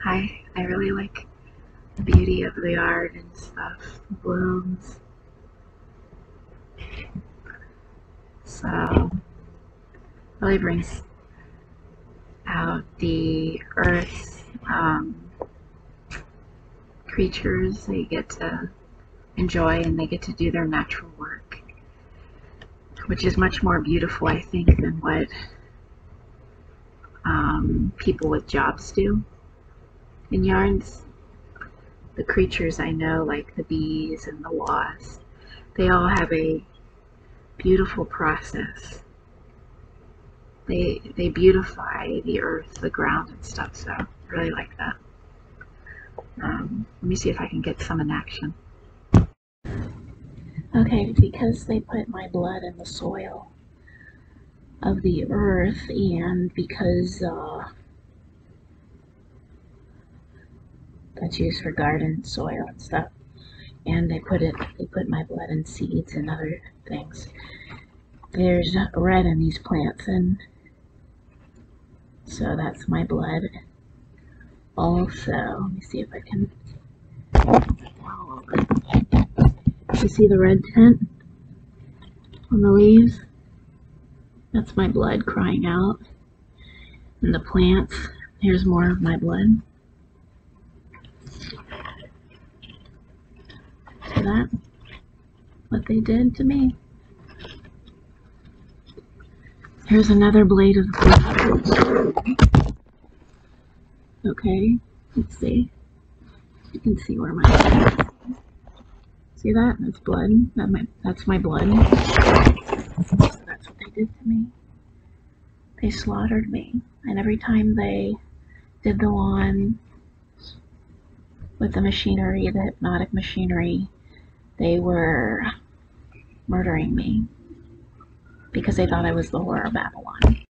I really like the beauty of the art and stuff, blooms. So really brings out the earth's creatures. They get to enjoy and they get to do their natural work, which is much more beautiful, I think, than what people with jobs do in yarns. The creatures I know, like the bees and the wasps, they all have a beautiful process. They beautify the earth, the ground and stuff, so I really like that. Let me see if I can get some in action. Okay, because they put my blood in the soil of the earth, and because that's used for garden soil and stuff, and they put my blood in seeds and other things. There's red in these plants, and so that's my blood. Also, let me see if I can. You see the red tint on the leaves? That's my blood crying out. And the plants, here's more of my blood. See that? What they did to me. Here's another blade of blood. Okay, let's see. You can see where my blood is. See that? That's blood. That's my blood. So that's what they did to me. They slaughtered me. And every time they did the lawn with the machinery, the hypnotic machinery, they were murdering me because they thought I was the whore of Babylon.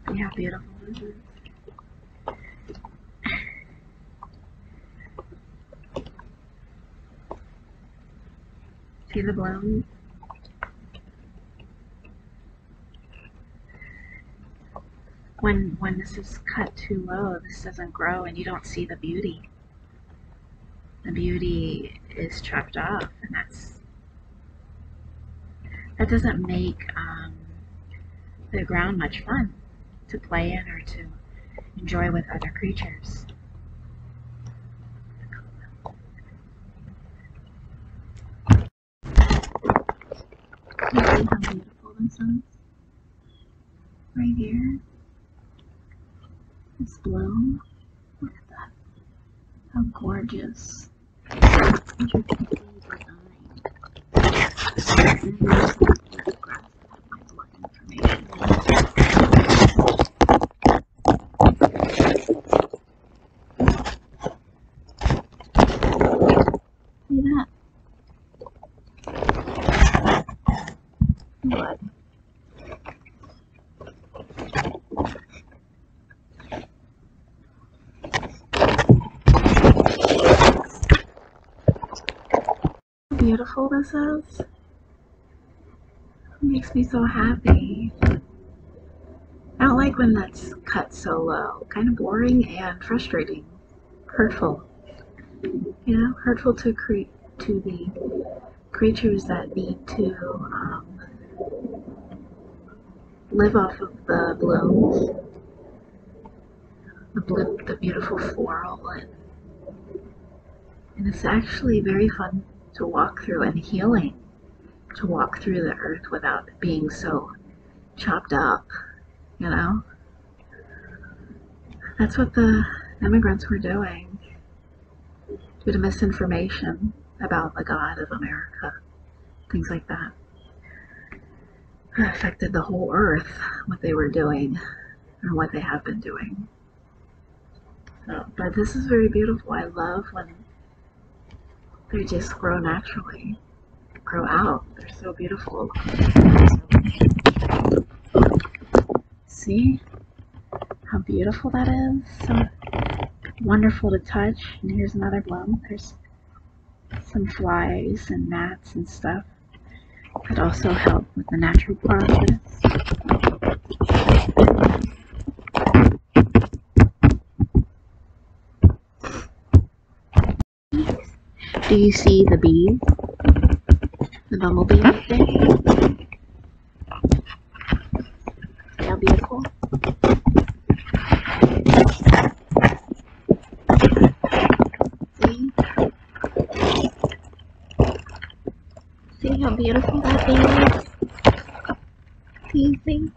See how beautiful this is? See the blooms? When this is cut too low, this doesn't grow and you don't see the beauty. The beauty is chopped off, and that doesn't make the ground much fun to play in or to enjoy with other creatures. See how beautiful this is? Right here. This bloom. Look at that. How gorgeous. See that? Blood. How beautiful this is. It makes me so happy. I don't like when that's cut so low. Kind of boring and frustrating. Hurtful. You know, hurtful to the creatures that need to live off of the blooms, the beautiful floral, and it's actually very fun to walk through and healing to walk through the earth without being so chopped up, you know? That's what the immigrants were doing due to misinformation about the God of America, things like that. It affected the whole earth, what they were doing and what they have been doing. So, but this is very beautiful. I love when they just grow naturally, grow out. They're so beautiful. See how beautiful that is? So wonderful to touch. And here's another bloom. There's some flies and gnats and stuff that also help with the natural process. Do you see the bee? The bumblebee right there? See how beautiful? See? See how beautiful that bee is? Do you see?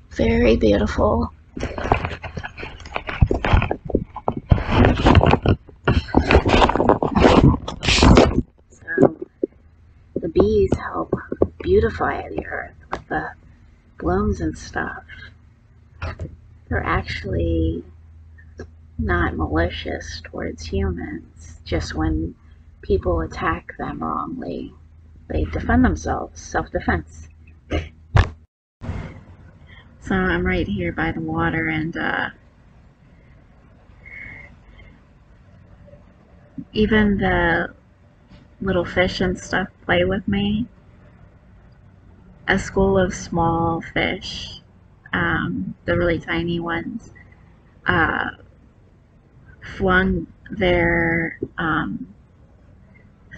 Very beautiful. So the bees help beautify the earth with the blooms and stuff. They're actually not malicious towards humans, just when people attack them wrongly, they defend themselves, self-defense. So I'm right here by the water, and even the little fish and stuff play with me. A school of small fish, the really tiny ones, flung their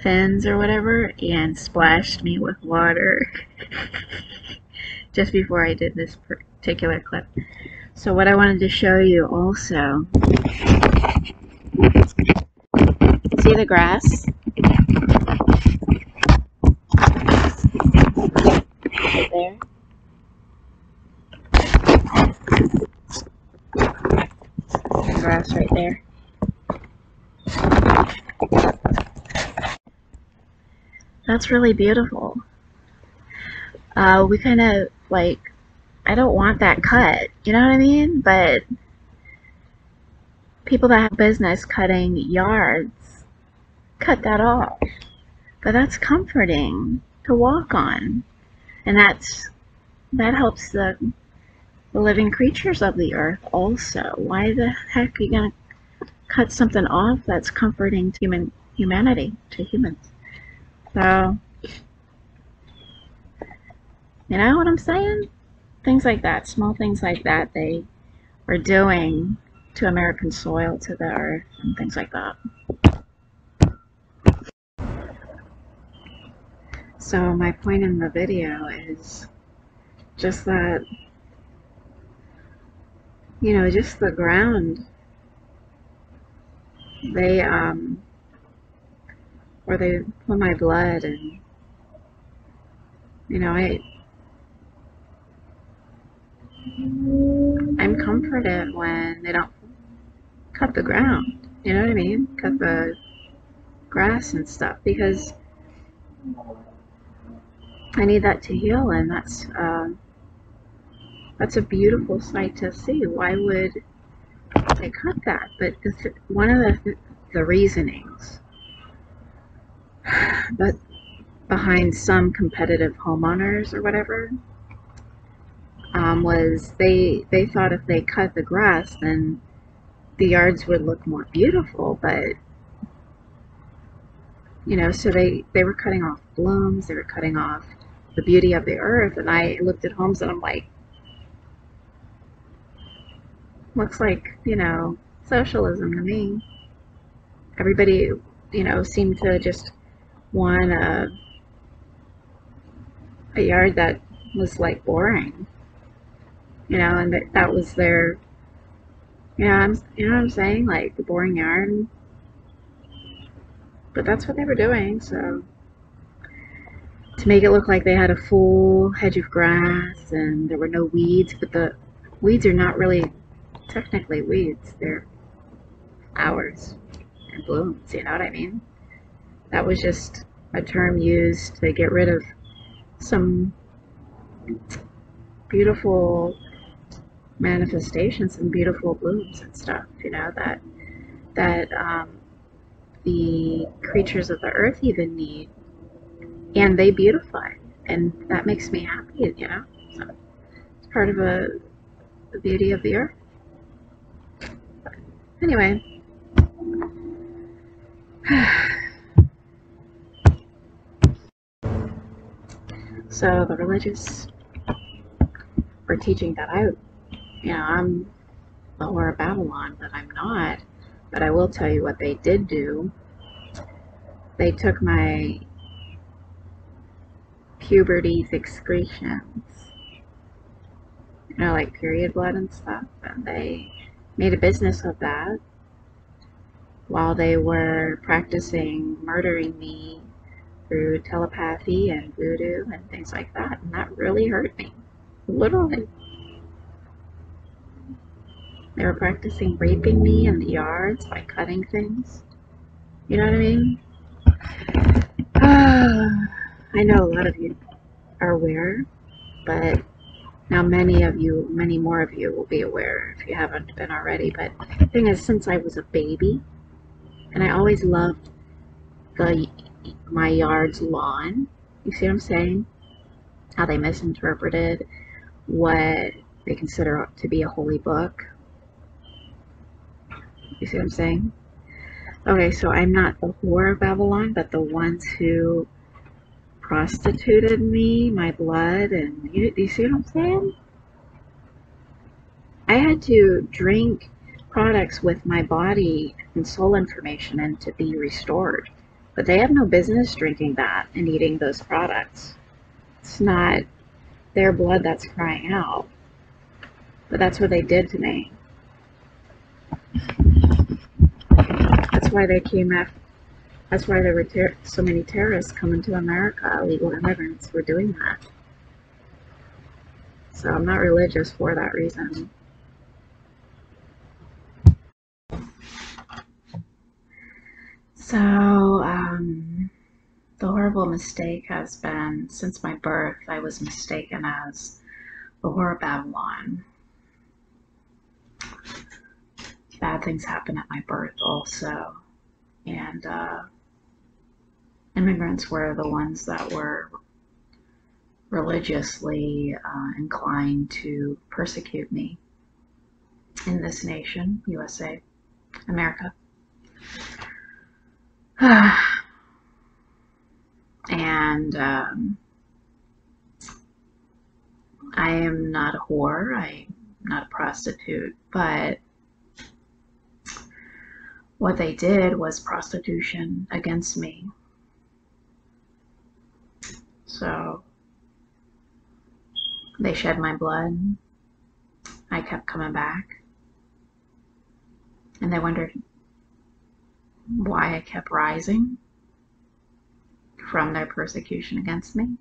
fins or whatever and splashed me with water just before I did this particular clip. So what I wanted to show you also, see the grass? Right there. The grass right there. That's really beautiful. We kind of like, I don't want that cut, you know what I mean? But people that have business cutting yards cut that off. But that's comforting to walk on, and that helps the living creatures of the earth also. Why the heck are you gonna cut something off that's comforting to humanity, to humans? So, you know what I'm saying? Things like that, small things like that, they are doing to American soil, to the earth, and things like that. So my point in the video is just that, you know, just the ground, they where they put my blood, and you know, I'm comforted when they don't cut the ground, you know what I mean? Cut the grass and stuff, because I need that to heal, and that's a beautiful sight to see. Why would they cut that? But one of the reasonings, but behind some competitive homeowners or whatever, was they thought if they cut the grass, then the yards would look more beautiful. But you know, so they were cutting off blooms, they were cutting off the beauty of the earth. And I looked at homes and I'm like, looks like, you know, socialism to me. Everybody, you know, seemed to just want a yard that was like boring, you know, and that was their, you know what I'm saying, like the boring yard. But that's what they were doing, so to make it look like they had a full hedge of grass and there were no weeds. But the weeds are not really technically weeds, they're flowers and blooms, you know what I mean? That was just a term used to get rid of some beautiful manifestations and beautiful blooms and stuff, you know, that the creatures of the earth even need, and they beautify, and that makes me happy, you know. So it's part of the beauty of the earth. But anyway, so the religious were teaching that I'm the Whore of Babylon, but I'm not. But I will tell you what they did do. They took my puberty's excretions, like period blood and stuff, and they made a business of that while they were practicing murdering me through telepathy and voodoo and things like that, and that really hurt me. Literally. They were practicing raping me in the yards by cutting things. You know what I mean? I know a lot of you are aware, but now many more of you will be aware if you haven't been already. But the thing is, since I was a baby, and I always loved my yard's lawn. You see what I'm saying? How they misinterpreted what they consider to be a holy book. You see what I'm saying? Okay, so I'm not the whore of Babylon, but the ones who prostituted me, my blood, and you see what I'm saying? I had to drink products with my body and soul information in to be restored. But they have no business drinking that and eating those products. It's not their blood that's crying out. But that's what they did to me. That's why they came after. That's why there were so many terrorists coming to America. Illegal immigrants were doing that. So I'm not religious for that reason. So, the horrible mistake has been, since my birth, I was mistaken as the Whore of Babylon. Bad things happen at my birth also. And immigrants were the ones that were religiously inclined to persecute me in this nation, USA, America. And I am not a whore, I'm not a prostitute, but what they did was prostitution against me. So they shed my blood, I kept coming back, and they wondered why I kept rising from their persecution against me.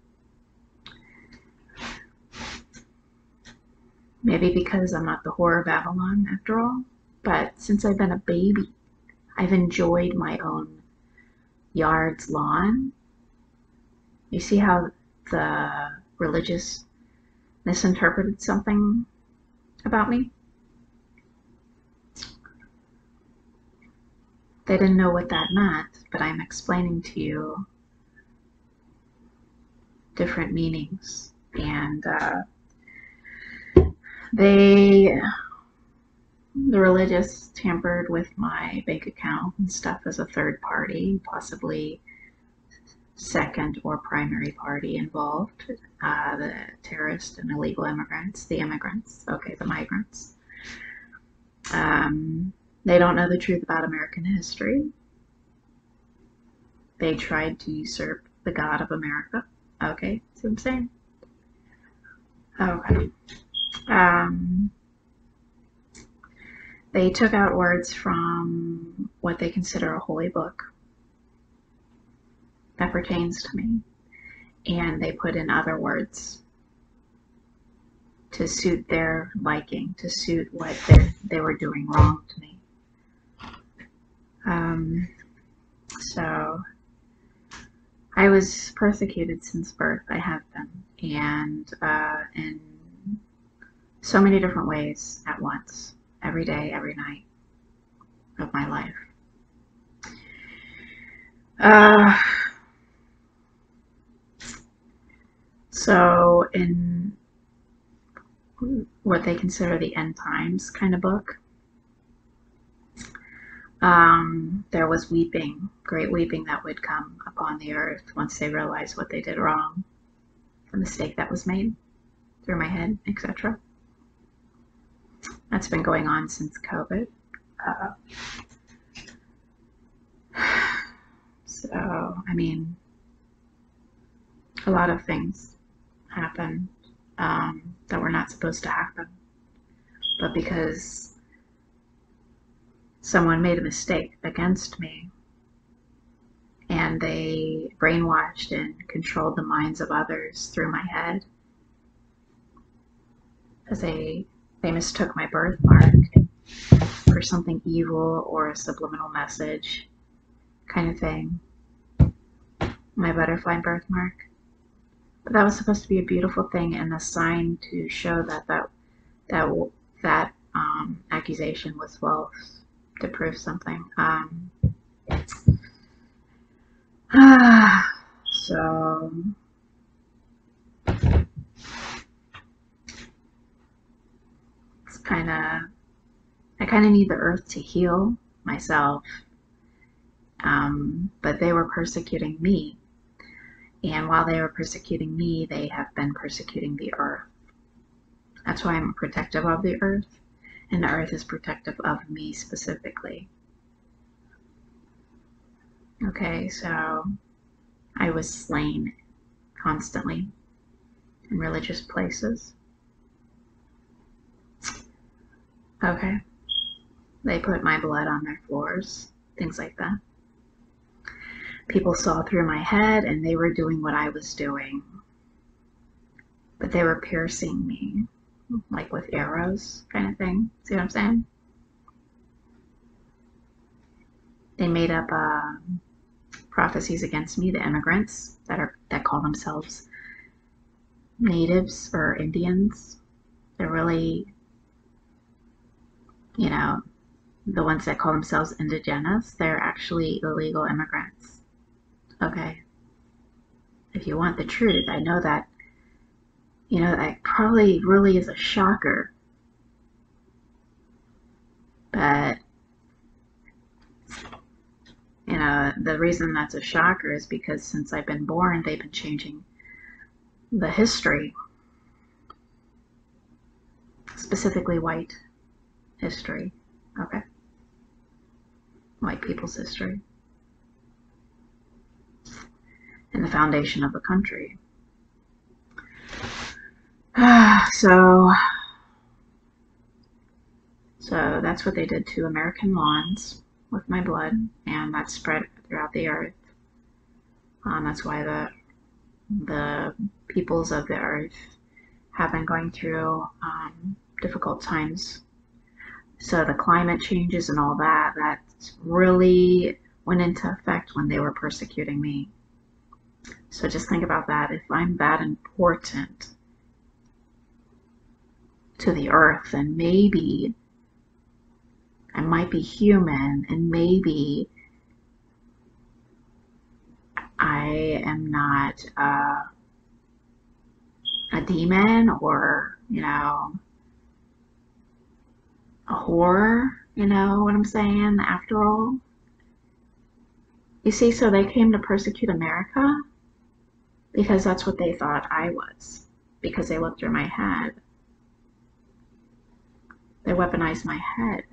Maybe because I'm not the whore of Babylon after all, but since I've been a baby, I've enjoyed my own yard's lawn. You see how the religious misinterpreted something about me? They didn't know what that meant, but I'm explaining to you different meanings. And the religious tampered with my bank account and stuff as a third party, possibly second or primary party involved. The terrorists and illegal immigrants, the migrants. They don't know the truth about American history. They tried to usurp the God of America. Okay, see what I'm saying? Okay. They took out words from what they consider a holy book that pertains to me, and they put in other words to suit their liking, to suit what they were doing wrong to me. So I was persecuted since birth. I have been, and in so many different ways at once, every day, every night of my life. So in what they consider the end times kind of book, there was weeping, great weeping that would come upon the earth once they realized what they did wrong, the mistake that was made through my head, etc. That's been going on since COVID. Uh, so, I mean, a lot of things happen that were not supposed to happen. But because someone made a mistake against me and they brainwashed and controlled the minds of others through my head, because they mistook my birthmark for something evil or a subliminal message kind of thing. My butterfly birthmark. But that was supposed to be a beautiful thing and a sign to show that accusation was false, to prove something. So it's I kind of need the earth to heal myself. But they were persecuting me. And while they were persecuting me, they have been persecuting the earth. That's why I'm protective of the earth, and the earth is protective of me specifically. Okay, so I was slain constantly in religious places. Okay, they put my blood on their floors, things like that. People saw through my head and they were doing what I was doing, but they were piercing me, like with arrows kind of thing. See what I'm saying? They made up prophecies against me, the immigrants that call themselves natives or Indians. They're really, you know, the ones that call themselves indigenous, they're actually illegal immigrants. Okay. If you want the truth, I know that, that probably really is a shocker. But, the reason that's a shocker is because since I've been born, they've been changing the history, specifically white history. Okay. White people's history. And the foundation of the country. So that's what they did to American lawns with my blood, and that spread throughout the earth. That's why the peoples of the earth have been going through difficult times. So the climate changes and all that really went into effect when they were persecuting me. So just think about that. If I'm that important to the earth, then maybe I might be human, and maybe I am not a demon or, a whore, you know what I'm saying, after all. You see, so they came to persecute America because that's what they thought I was, because they looked through my head. They weaponized my head.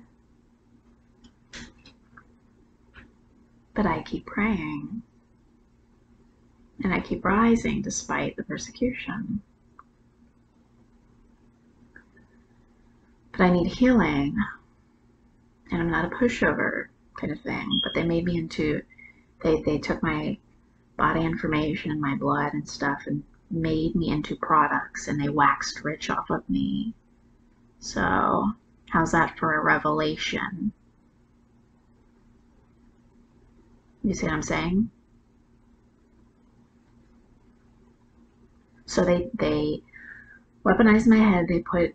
But I keep praying, and I keep rising despite the persecution. But I need healing, and I'm not a pushover kind of thing, but they made me into, they took my body information and my blood and stuff and made me into products, and they waxed rich off of me. So how's that for a revelation? You see what I'm saying? So they weaponized my head. They put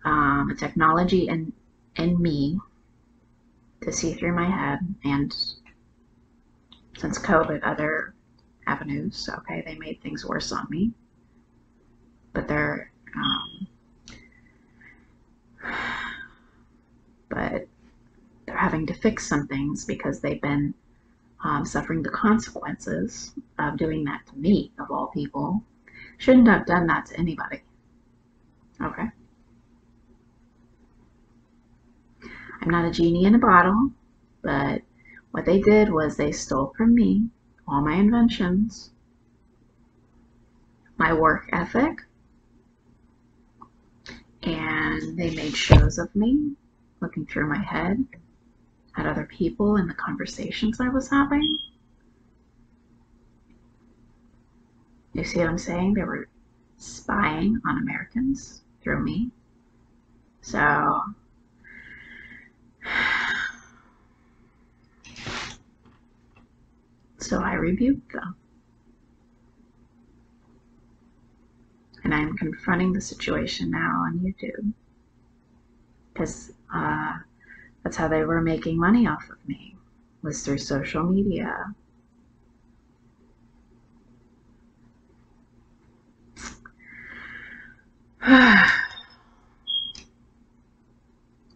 a technology in me to see through my head, and since COVID, other avenues. Okay, they made things worse on me, but they're having to fix some things because they've been suffering the consequences of doing that to me, of all people. Shouldn't have done that to anybody. Okay. I'm not a genie in a bottle, but what they did was they stole from me all my inventions, my work ethic, and they made shows of me, looking through my head at other people and the conversations I was having. You see what I'm saying? They were spying on Americans through me. So I rebuked them. And I'm confronting the situation now on YouTube. Because that's how they were making money off of me, was through social media.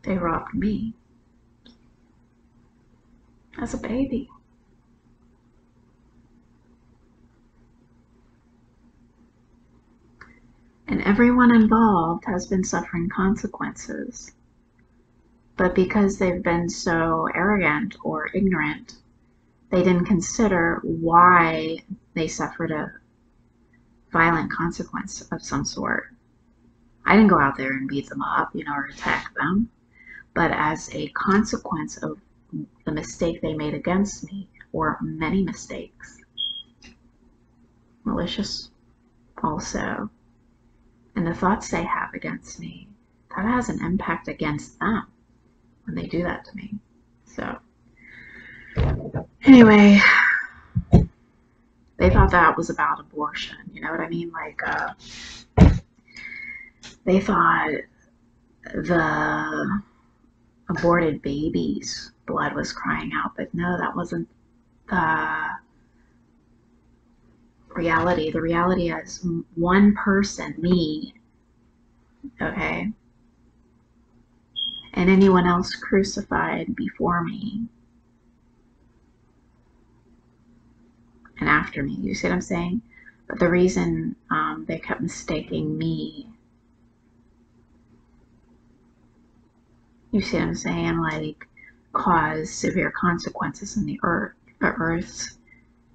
They robbed me as a baby. And everyone involved has been suffering consequences. But because they've been so arrogant or ignorant, they didn't consider why they suffered a violent consequence of some sort. I didn't go out there and beat them up, or attack them. But as a consequence of the mistake they made against me, or many mistakes, malicious also, and the thoughts they have against me, that has an impact against them when they do that to me. So anyway, they thought that was about abortion, you know what I mean? Like, they thought the aborted baby's blood was crying out, but no, that wasn't the reality. The reality is one person, me, okay, and anyone else crucified before me and after me. You see what I'm saying? But the reason they kept mistaking me, you see what I'm saying, like, caused severe consequences in the earth. The earth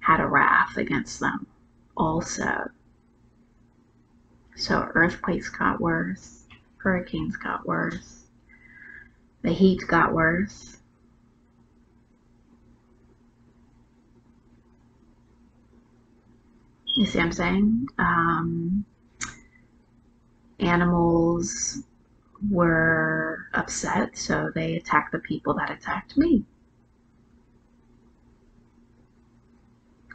had a wrath against them also. So earthquakes got worse, hurricanes got worse, the heat got worse. You see what I'm saying? Animals were upset, so they attacked the people that attacked me.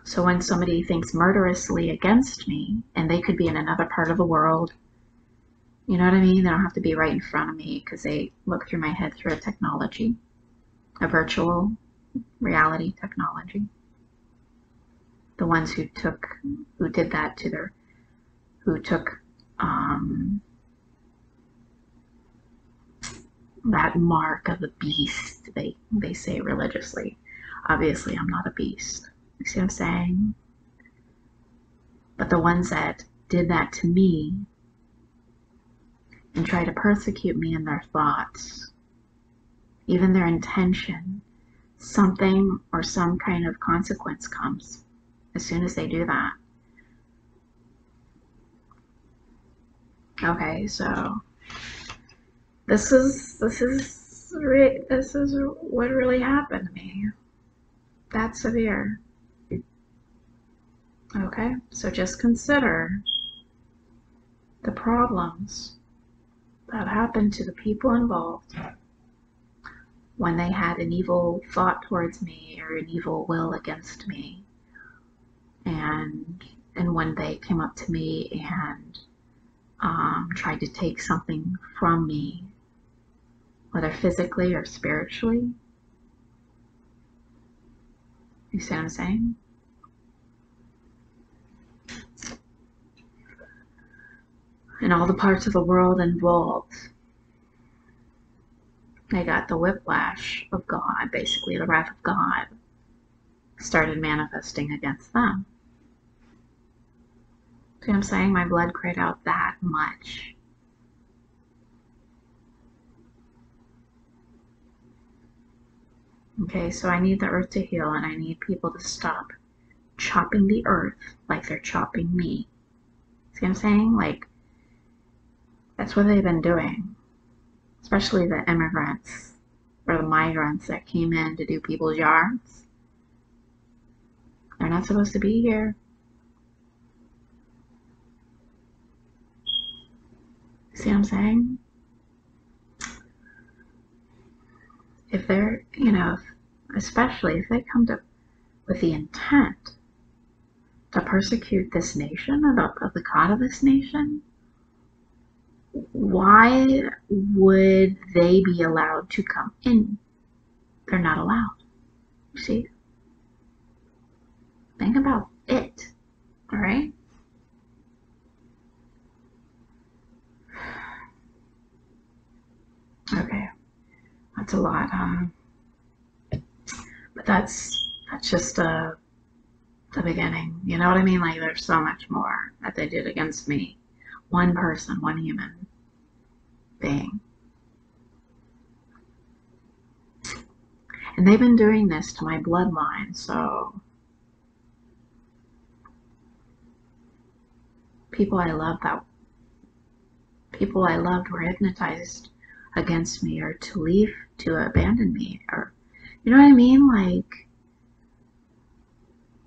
So when somebody thinks murderously against me, and they could be in another part of the world, you know what I mean? They don't have to be right in front of me because they look through my head through a technology, a virtual reality technology. The ones who did that to their, who took that mark of the beast, they say religiously. Obviously, I'm not a beast. You see what I'm saying? But the ones that did that to me and try to persecute me in their thoughts, even their intention, something or some kind of consequence comes as soon as they do that. Okay, so this is what really happened to me. That's severe. Okay, so just consider the problems that happened to the people involved when they had an evil thought towards me or an evil will against me, and when they came up to me and tried to take something from me, whether physically or spiritually. You see what I'm saying? And all the parts of the world involved, they got the whiplash of God, basically the wrath of God started manifesting against them. See what I'm saying? My blood cried out that much. Okay, so I need the earth to heal, and I need people to stop chopping the earth like they're chopping me. See what I'm saying? Like, that's what they've been doing. Especially the immigrants or the migrants that came in to do people's yards. They're not supposed to be here. See what I'm saying? If they're, especially if they come to with the intent to persecute this nation, of the God of this nation, why would they be allowed to come in? They're not allowed. You see? Think about it. All right? Okay. That's a lot, but that's just the beginning. You know what I mean? Like, there's so much more that they did against me. One person, one human being. And they've been doing this to my bloodline, so people I loved were hypnotized against me, or to abandon me, or, you know what I mean? Like,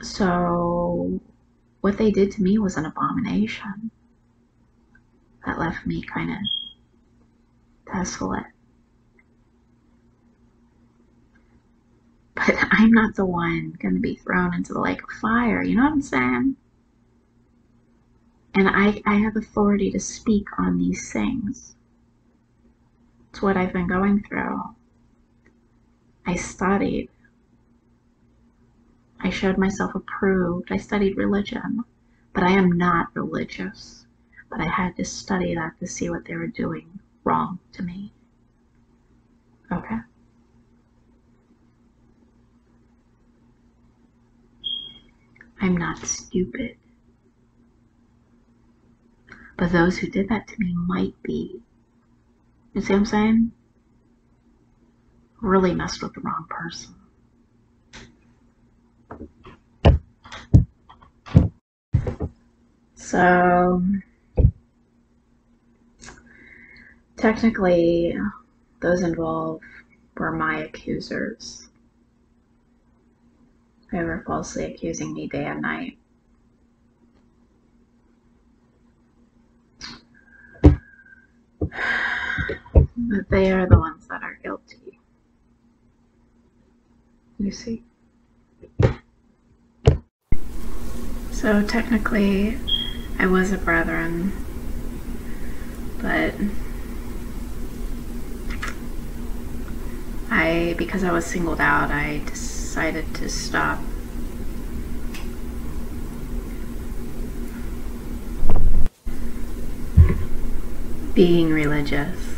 so what they did to me was an abomination that left me kind of desolate. But I'm not the one going to be thrown into the lake of fire, you know what I'm saying? And I have authority to speak on these things. It's what I've been going through. I studied. I showed myself approved. I studied religion. But I am not religious. But I had to study that to see what they were doing wrong to me. Okay? I'm not stupid. But those who did that to me might be. You see what I'm saying? Really messed with the wrong person. So, technically, those involved were my accusers. They were falsely accusing me day and night. But they are the ones that are guilty. You see? So technically, I was a brethren, but because I was singled out, I decided to stop. Being religious.